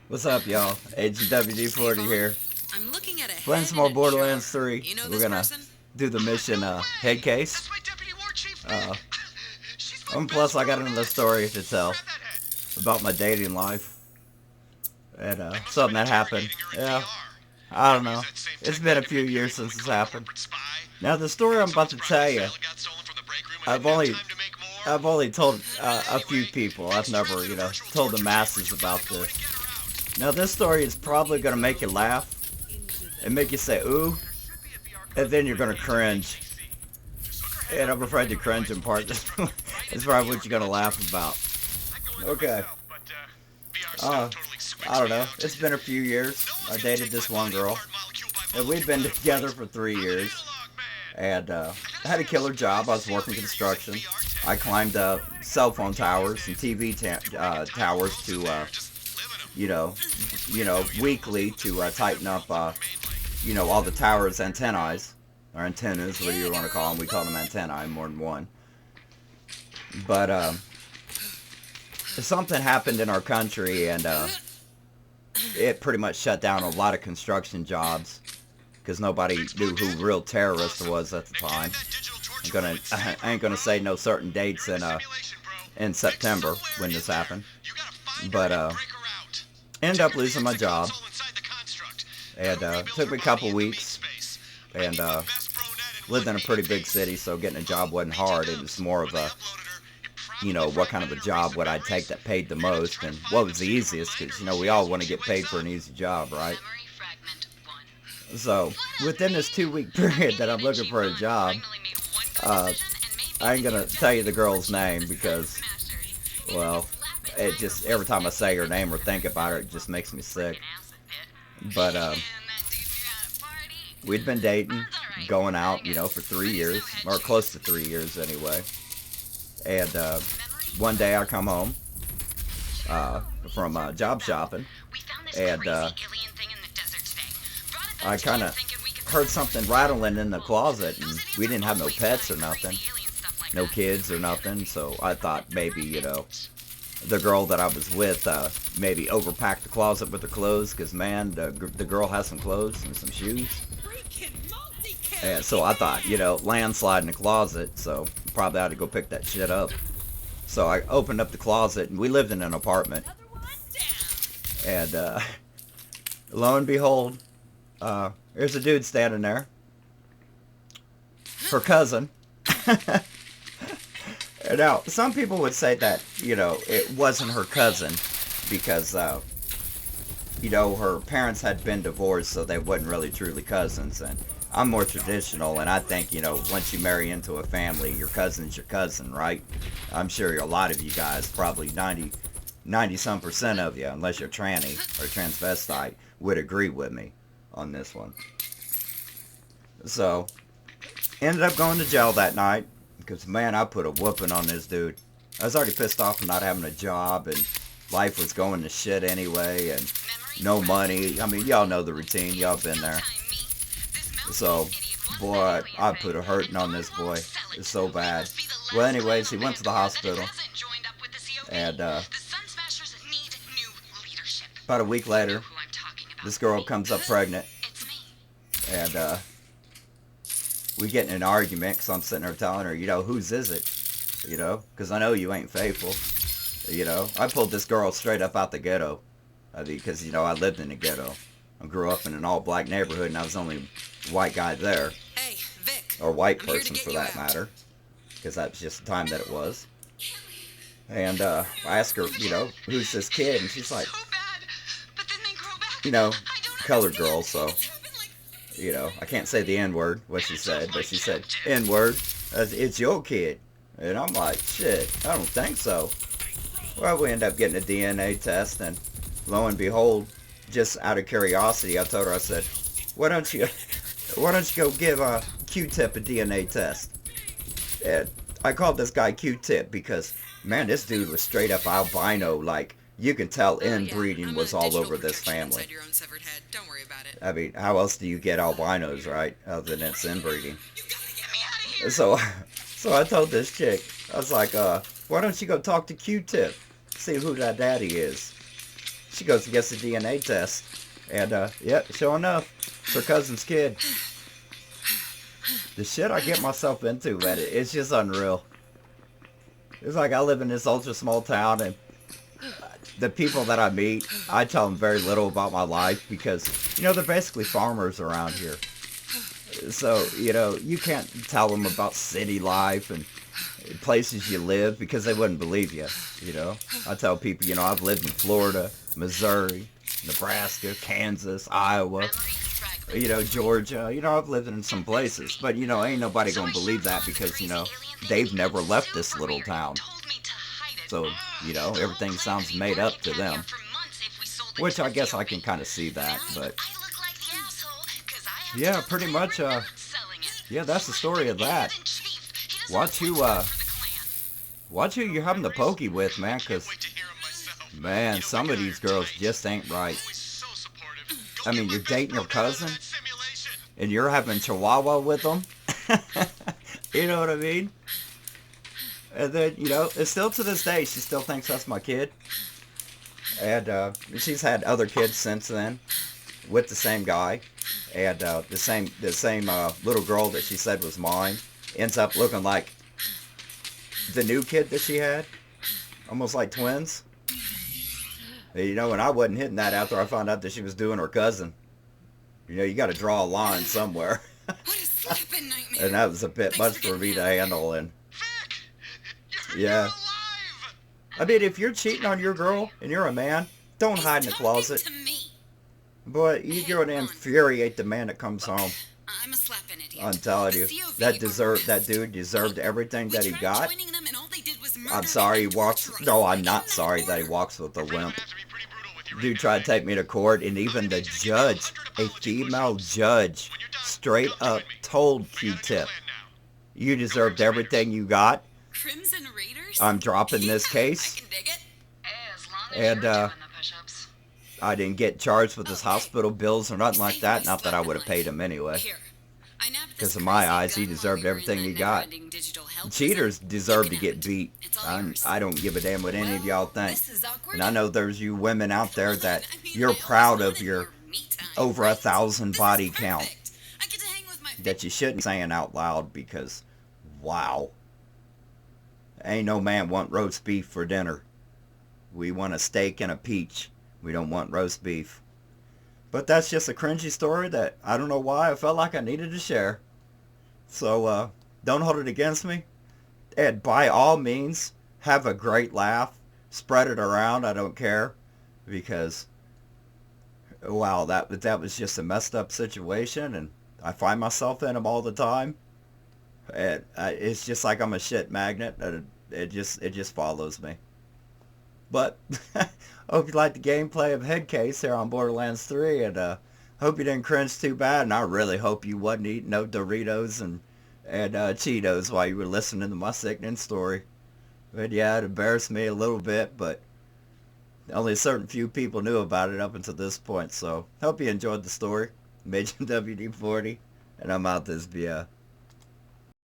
What's up, y'all? Agent WD-40 here. I'm looking at a Playing head some and more a Borderlands jar. 3. You know We're this gonna person? do the mission, No head way! case. That's my deputy war chief, Uh, Vic! She's my and plus best I got another brunette! story to tell Grab that head! about my dating life. And, They must have something been that happened. interrogating her in Yeah, VR. I don't Probably use know. that same It's been a technique to few years manipulate what since we this call a happened. corporate spy. Now, the story I'm about Someone's to private tell you, salad got stolen from the break room and I've didn't have only, time to make more. I've only told a few Anyway, people. I've Vic's never, trapped in a virtual told the torture chamber. masses You about gotta go in and this. get her out. Now, this story is probably gonna make you laugh and make you say, ooh, There should be a VR and console then you're right gonna next to the cringe. HAC. Just hook her head And up I'm with afraid to whatever cringe device in will be part. constructed right It's into the probably what VR you're gonna laugh console. about. I'd go in by Okay. myself, but VR Uh, stuff totally I squints don't me know. out. It's been a few years. No one's I gonna dated take my this one body girl, apart molecule by and we'd molecule been in a together fight. for 3 years. Analog man. And I I gotta had say, a I'm killer job. surprised I to was see how working leaders using construction. VR tech. I climbed cell phone towers and TV towers Girls in to, there just living them. you know, weekly to tighten up, Are made like all the towers' antennae or antennas, whatever Yeah, you want to call girl. them. We call them antennae, more than one. But something happened in our country, and it pretty much shut down a lot of construction jobs because nobody knew who real terrorist was at the they time. tagged that digital I'm torture gonna, point I ain't safe, gonna bro. say no certain dates You're in in a simulation, bro. in Vic's September somewhere when in this there. happened, You gotta find her but and break her out. ended Take up her to the losing my exit job, console inside the construct. and That'll rebuild took her me a body couple in the meat weeks, space. I and need my best brunette and lived one in a pretty meaty big face. city, so getting a job wasn't BT hard. It was dubs. more When of they a, uploaded her, it probably what kind of a fragmented her job recent would I take memories. that paid the They had to most, try to and find what them was so the you can easiest, remind her because who we she all is when want to she get wakes paid for up. an easy job, right? Memory fragment 1. So What up, within this me? 2 week I period made that it I'm and looking she for a won. job, Finally made one good uh, decision and made me I the ain't new gonna tell you the deputy war girl's chief of name the Sun because, Smashers. Even well, his slap at it timer just every was time I say her magnificent name or think about her, success. it just makes me sick. Freaking acid pit. But And that dude knew how to party. we'd been dating, That's alright. going I out, for guess. three But he's no years head or chase. close to 3 years anyway. And Memory one day I come 1. home from job So, shopping, we found this and crazy alien thing in the desert today. Brought it I back to kind you of thinking we could heard solve the something mystery. rattling in the Well, closet, and those we idiots are didn't have no always pets or finding nothing, crazy alien stuff like no that. kids or nothing. So I thought maybe, Right. the girl that I was with maybe overpacked the closet with her clothes, because man, the girl has some clothes and some shoes. Freaking multi-kill. And so I thought, landslide in the closet, so probably had to go pick that shit up. So I opened up the closet, and we lived in an apartment, Another one down. and lo and behold, there's a dude standing there, her cousin. And now, some people would say that, it wasn't her cousin because, her parents had been divorced, so they wasn't really truly cousins. And I'm more traditional, and I think, once you marry into a family, your cousin's your cousin, right? I'm sure a lot of you guys, probably 90 some percent of you, unless you're tranny or transvestite, would agree with me on this one. So, ended up going to jail that night because, man, I put a whooping on this dude. I was already pissed off from not having a job, and life was going to shit anyway, and Memory no fragment money. I mean, y'all know the routine. Y'all been there. So, boy, I put a hurting on this boy. It's so bad. Well, anyways, he went to the hospital, and about a week later, this girl comes up pregnant, and we get in an argument because I'm sitting there telling her, whose is it? Because I know you ain't faithful. I pulled this girl straight up out the ghetto, because, I lived in the ghetto. I grew up in an all-black neighborhood, and I was the only white guy there, Hey, Vic. or white I'm here to person get for you that out. matter, because that's just the time that it was. And I asked her, who's this kid? And she's like, So bad, but then they grow back. you know, I don't colored understand. girl, so, It's happened like I can't say the N-word, what she said, but she said, N-word, it's your kid. And I'm like, shit, I don't think so. Well, we end up getting a DNA test, and lo and behold, just out of curiosity, I told her, I said, why don't you go give Q-Tip a DNA test? And I called this guy Q-Tip because, man, this dude was straight up albino. Like, you can tell Oh, yeah, inbreeding I'm was a all digital over this projection family. inside your own severed head. Don't worry about it. I mean, how else do you get albinos, right? Other than it's inbreeding. You gotta get me out of here. So, so I told this chick, I was like, why don't you go talk to Q-Tip? See who that daddy is. She goes and gets a DNA test. And, yeah, sure enough, it's her cousin's kid. The shit I get myself into, man, it's just unreal. It's like I live in this ultra small town, and the people that I meet, I tell them very little about my life because, you know, they're basically farmers around here. So, you know, you can't tell them about city life and places you live because they wouldn't believe you, you know. I tell people, you know, I've lived in Florida, Missouri, Nebraska, Kansas, Iowa, you know, Georgia. You know, I've lived in some places. But, you know, ain't nobody gonna believe that because, you know, they've never left this little town. So, you know, everything sounds made up to them. Which I guess I can kind of see that, but... yeah, pretty much, yeah, that's the story of that. Watch who you're having the pokey with, man, because, man, some of these girls just ain't right. I mean, you're dating your cousin, and you're having chihuahua with them. You know what I mean? And then, you know, it's still to this day, she still thinks that's my kid. And she's had other kids since then with the same guy. And the same little girl that she said was mine ends up looking like the new kid that she had. Almost like twins. You know, and I wasn't hitting that after I found out that she was doing her cousin. You know, you got to draw a line somewhere. And that was a bit much for me to handle. And yeah. I mean, if you're cheating on your girl and you're a man, don't hide in the closet. But you're going to infuriate the man that comes home. I'm a slapping idiot. I'm telling you, that dude deserved everything that he got. I'm sorry he walks. No, I'm not sorry that he walks with a limp. Dude tried to take me to court, and even the judge, a female judge, straight up told Q-Tip, "You deserved everything you got. Crimson Raiders? I'm dropping this case." I can dig it. And I didn't get charged with his hospital bills or nothing like that. Not that I would have paid him anyway. Because in my eyes, he deserved everything he got. Cheaters deserve to get beat. I don't give a damn what any of y'all think. And I know there's you women out there that you're proud of your over 1,000 body count. That you shouldn't be saying out loud because, wow. Ain't no man want roast beef for dinner. We want a steak and a peach. We don't want roast beef. But that's just a cringy story that I don't know why I felt like I needed to share. So, don't hold it against me. And by all means, have a great laugh. Spread it around, I don't care. Because, wow, that was just a messed up situation. And I find myself in them all the time. And it's just like I'm a shit magnet. It just follows me. But, hope you liked the gameplay of Headcase here on Borderlands 3, and hope you didn't cringe too bad, and I really hope you wasn't eating no Doritos and Cheetos while you were listening to my sickening story. But yeah, it embarrassed me a little bit, but only a certain few people knew about it up until this point, so hope you enjoyed the story. Major WD-40, and I'm out this via.